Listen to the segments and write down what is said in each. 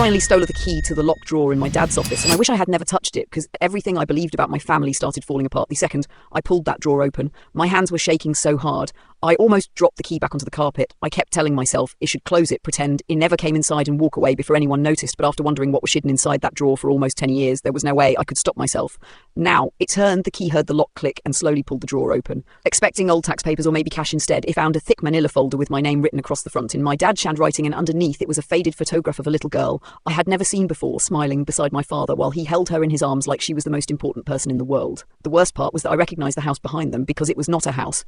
finally stole the key to the locked drawer in my dad's office, and I wish I had never touched it, because everything I believed about my family started falling apart the second I pulled that drawer open. My hands were shaking so hard, I almost dropped the key back onto the carpet. I kept telling myself it should close it, pretend it never came inside and walk away before anyone noticed, but after wondering what was hidden inside that drawer for almost 10 years, there was no way I could stop myself. Now, it turned, the key heard the lock click and slowly pulled the drawer open. Expecting old tax papers or maybe cash instead, it found a thick manila folder with my name written across the front in my dad's handwriting, and underneath it was a faded photograph of a little girl I had never seen before, smiling beside my father while he held her in his arms like she was the most important person in the world. The worst part was that I recognised the house behind them because it was not a house.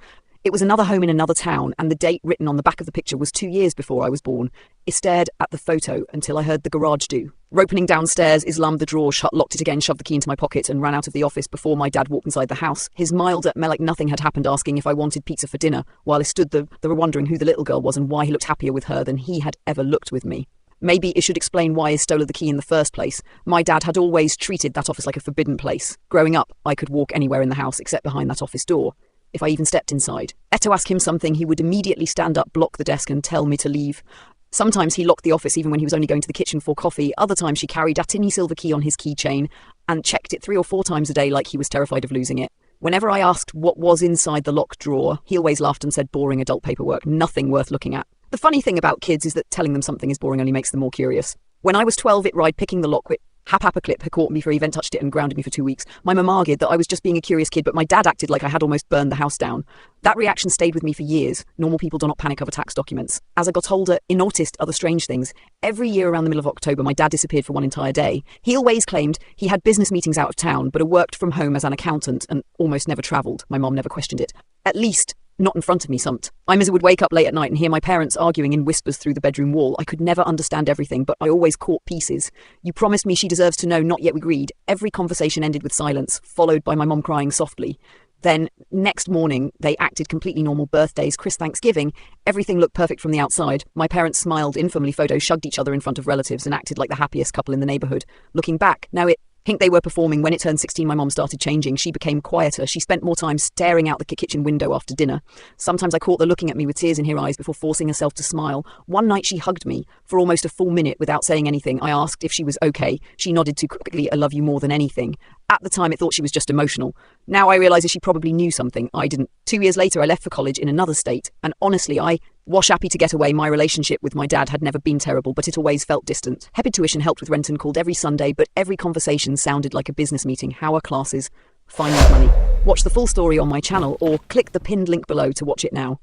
It was another home in another town, and the date written on the back of the picture was 2 years before I was born. I stared at the photo until I heard the garage do. Opening downstairs, slammed the drawer shut, locked it again, shoved the key into my pocket, and ran out of the office before my dad walked inside the house. His mild at me like nothing had happened, asking if I wanted pizza for dinner, while I stood there wondering who the little girl was and why he looked happier with her than he had ever looked with me. Maybe it should explain why I stole the key in the first place. My dad had always treated that office like a forbidden place. Growing up, I could walk anywhere in the house except behind that office door. If I even stepped inside. To ask him something, he would immediately stand up, block the desk, and tell me to leave. Sometimes he locked the office even when he was only going to the kitchen for coffee. Other times she carried a tiny silver key on his keychain and checked it 3 or 4 times a day like he was terrified of losing it. Whenever I asked what was inside the locked drawer, he always laughed and said boring adult paperwork, nothing worth looking at. The funny thing about kids is that telling them something is boring only makes them more curious. When I was 12, it ride picking the lock with Hap clip had caught me for even touched it and grounded me for 2 weeks. My mum argued that I was just being a curious kid, but my dad acted like I had almost burned the house down. That reaction stayed with me for years. Normal people do not panic over tax documents. As I got older, I noticed other strange things. Every year around the middle of October, my dad disappeared for one entire day. He always claimed he had business meetings out of town, but worked from home as an accountant and almost never travelled. My mum never questioned it. At least, not in front of me, something. I would wake up late at night and hear my parents arguing in whispers through the bedroom wall. I could never understand everything, but I always caught pieces. You promised me she deserves to know, not yet we agreed. Every conversation ended with silence, followed by my mum crying softly. Then, next morning, they acted completely normal. Birthdays, Thanksgiving, everything looked perfect from the outside. My parents smiled, informally photos, shugged each other in front of relatives, and acted like the happiest couple in the neighbourhood. Looking back, now think they were performing. When it turned 16, my mom started changing. She became quieter. She spent more time staring out the kitchen window after dinner. Sometimes I caught her looking at me with tears in her eyes before forcing herself to smile. One night she hugged me for almost a full minute without saying anything. I asked if she was okay. She nodded too quickly. I love you more than anything. At the time, I thought she was just emotional. Now I realise that she probably knew something I didn't. 2 years later, I left for college in another state, and honestly, I was happy to get away. My relationship with my dad had never been terrible, but it always felt distant. Hepped tuition, helped with rent, and called every Sunday, but every conversation sounded like a business meeting. How are classes? Finding money. Watch the full story on my channel, or click the pinned link below to watch it now.